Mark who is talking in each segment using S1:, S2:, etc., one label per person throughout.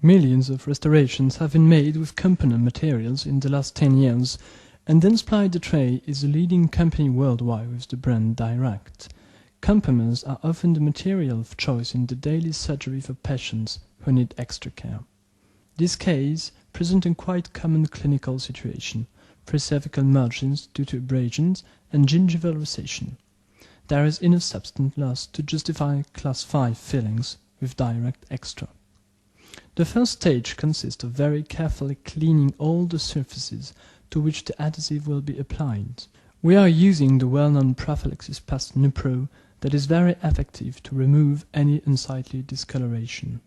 S1: Millions of restorations have been made with component materials in the last 10 years, and Dentsply Dr.T is the leading company worldwide with the brand Direct. Compomers are often the material of choice in the daily surgery for patients who need extra care. This case presents a quite common clinical situation: precervical margins due to abrasions and gingival recession. There is enough substance lost to justify Class 5 fillings with Direct Extra. The first stage consists of very carefully cleaning all the surfaces to which the adhesive will be applied. We are using the well-known prophylaxis paste Nupro that is very effective to remove any unsightly discoloration.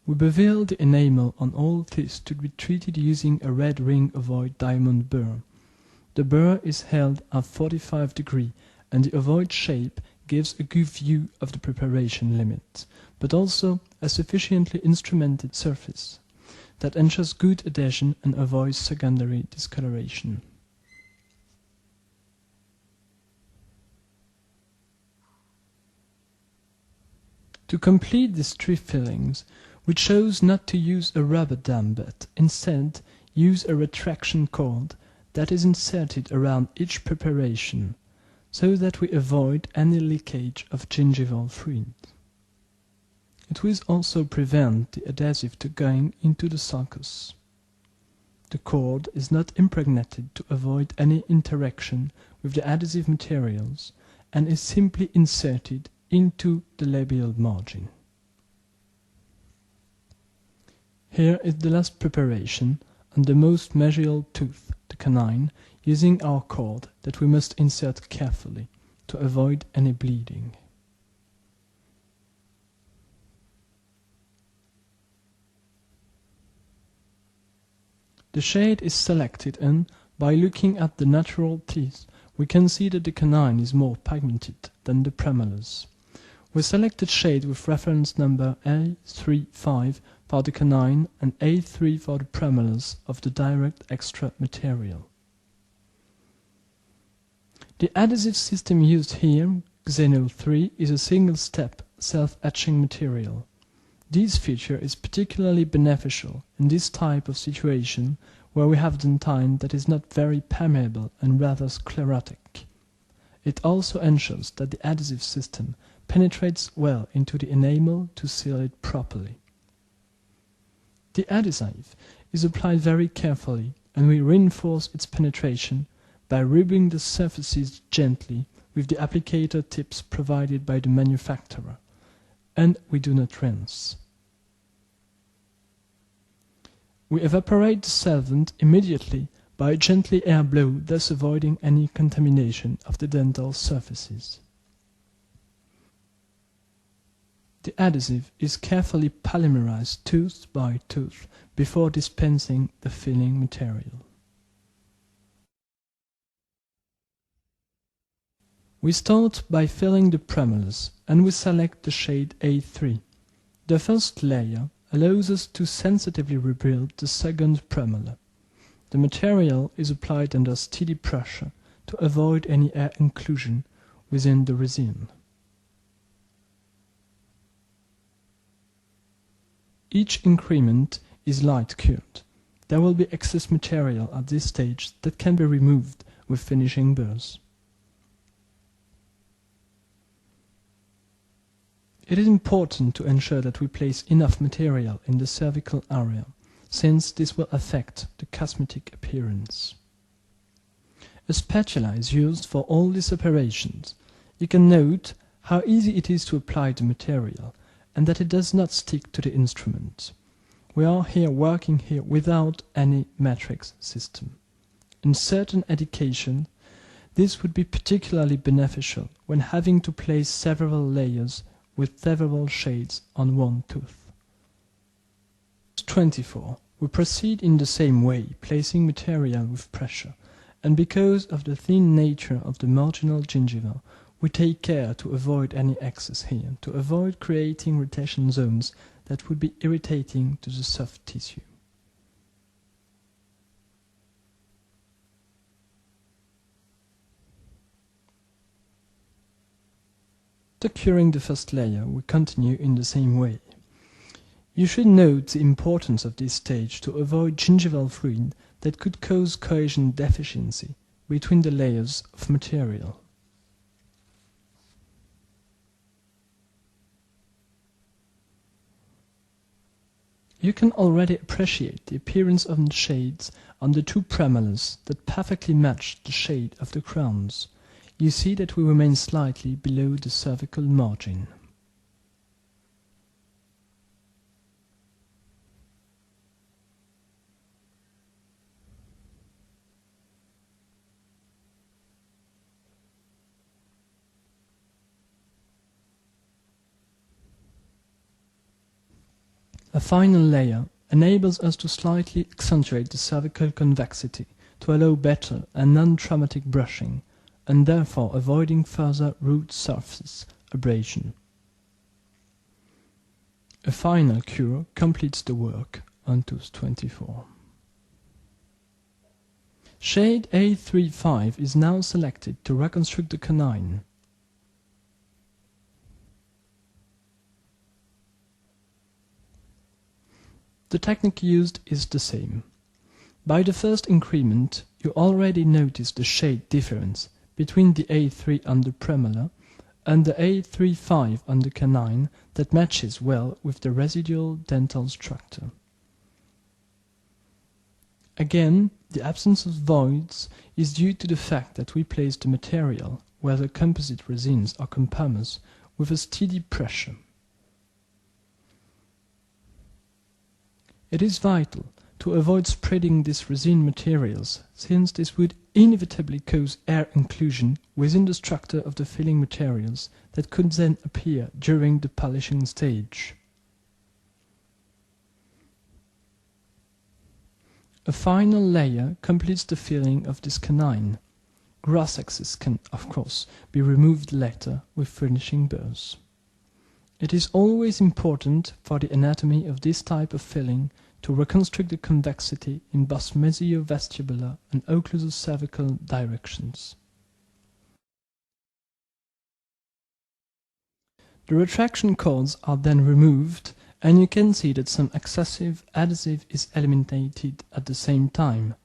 S1: We bevel the enamel on all teeth to be treated using a red ring ovoid diamond burr. The burr is held at 45 degrees and the ovoid shape gives a good view of the preparation limit, but also a sufficiently instrumented surface that ensures good adhesion and avoids secondary discoloration. To complete these 3 fillings, we chose not to use a rubber dam but instead use a retraction cord that is inserted around each preparation, so that we avoid any leakage of gingival fluid. It will also prevent the adhesive to going into the sulcus. The cord is not impregnated to avoid any interaction with the adhesive materials and is simply inserted into the labial margin. Here is the last preparation on the most mesial tooth, the canine, using our cord that we must insert carefully to avoid any bleeding. The shade is selected and, by looking at the natural teeth, we can see that the canine is more pigmented than the premolars. We selected shade with reference number A35 for the canine and A3 for the premolars of the Direct Extra material. The adhesive system used here, Xeno 3, is a single-step, self-etching material. This feature is particularly beneficial in this type of situation where we have dentine that is not very permeable and rather sclerotic. It also ensures that the adhesive system penetrates well into the enamel to seal it properly. The adhesive is applied very carefully and we reinforce its penetration by rubbing the surfaces gently with the applicator tips provided by the manufacturer, and we do not rinse. We evaporate the solvent immediately by a gently air blow, thus avoiding any contamination of the dental surfaces. The adhesive is carefully polymerized tooth by tooth before dispensing the filling material. We start by filling the premolars and we select the shade A3. The first layer allows us to sensitively rebuild the second premolar. The material is applied under steady pressure to avoid any air inclusion within the resin. Each increment is light cured. There will be excess material at this stage that can be removed with finishing burrs. It is important to ensure that we place enough material in the cervical area, since this will affect the cosmetic appearance. A spatula is used for all these operations. You can note how easy it is to apply the material and that it does not stick to the instrument. We are working here without any matrix system. In certain education, this would be particularly beneficial when having to place several layers with several shades on one tooth. 24. We proceed in the same way, placing material with pressure, and because of the thin nature of the marginal gingiva, we take care to avoid any excess here, to avoid creating retention zones that would be irritating to the soft tissue. After curing the first layer, we continue in the same way. You should note the importance of this stage to avoid gingival fluid that could cause cohesion deficiency between the layers of material. You can already appreciate the appearance of the shades on the two premolars that perfectly match the shade of the crowns. You see that we remain slightly below the cervical margin. A final layer enables us to slightly accentuate the cervical convexity to allow better and non-traumatic brushing, and therefore avoiding further root surface abrasion. A final cure completes the work on tooth 24. Shade A35 is now selected to reconstruct the canine. The technique used is the same. By the first increment, you already notice the shade difference between the A3 on the premolar and the A35 on the canine that matches well with the residual dental structure. Again, the absence of voids is due to the fact that we place the material where the composite resins are compounds with a steady pressure. It is vital to avoid spreading these resin materials, since this would inevitably cause air inclusion within the structure of the filling materials that could then appear during the polishing stage. A final layer completes the filling of this canine. Grass excess can, of course, be removed later with finishing burrs. It is always important for the anatomy of this type of filling to reconstruct the convexity in both mesiovestibular and occlusocervical directions. The retraction cords are then removed, and you can see that some excessive adhesive is eliminated at the same time.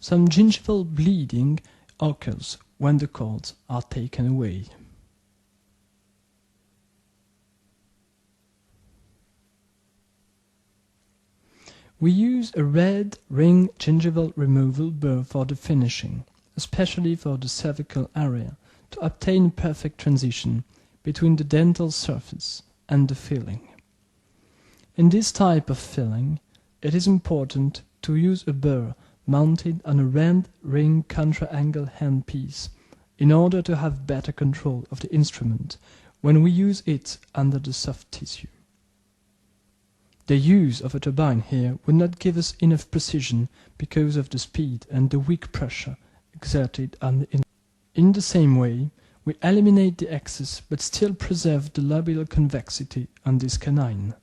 S1: Some gingival bleeding occurs when the cords are taken away. We use a red ring gingival removal burr for the finishing, especially for the cervical area, to obtain a perfect transition between the dental surface and the filling. In this type of filling, it is important to use a burr mounted on a red ring contra-angle handpiece in order to have better control of the instrument when we use it under the soft tissue. The use of a turbine here would not give us enough precision because of the speed and the weak pressure exerted on the instrument. In the same way, we eliminate the excess but still preserve the labial convexity on this canine.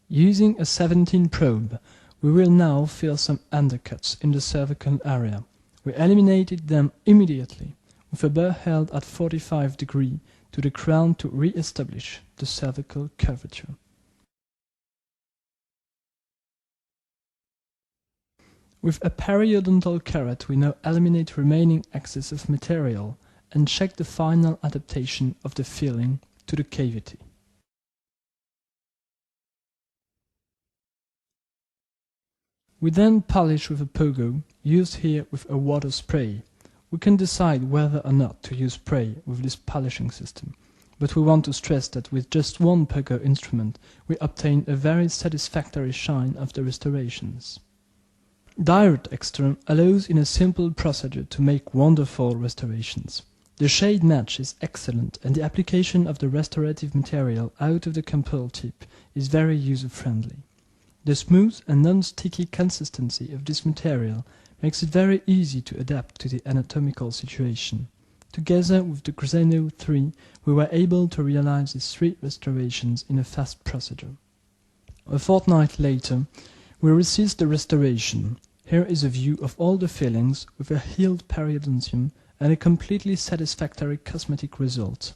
S1: Using a 17 probe, we will now fill some undercuts in the cervical area. We eliminated them immediately with a burr held at 45 degrees to the crown to re-establish the cervical curvature. With a periodontal carrot, we now eliminate remaining excess of material and check the final adaptation of the filling to the cavity. We then polish with a pogo, used here with a water spray. We can decide whether or not to use spray with this polishing system, but we want to stress that with just one pogo instrument we obtain a very satisfactory shine of the restorations. Direct extern allows in a simple procedure to make wonderful restorations. The shade match is excellent and the application of the restorative material out of the compound tip is very user-friendly. The smooth and non-sticky consistency of this material makes it very easy to adapt to the anatomical situation. Together with the Xeno 3, we were able to realize these 3 restorations in a fast procedure. A fortnight later, we received the restoration. Here is a view of all the fillings with a healed periodontium and a completely satisfactory cosmetic result.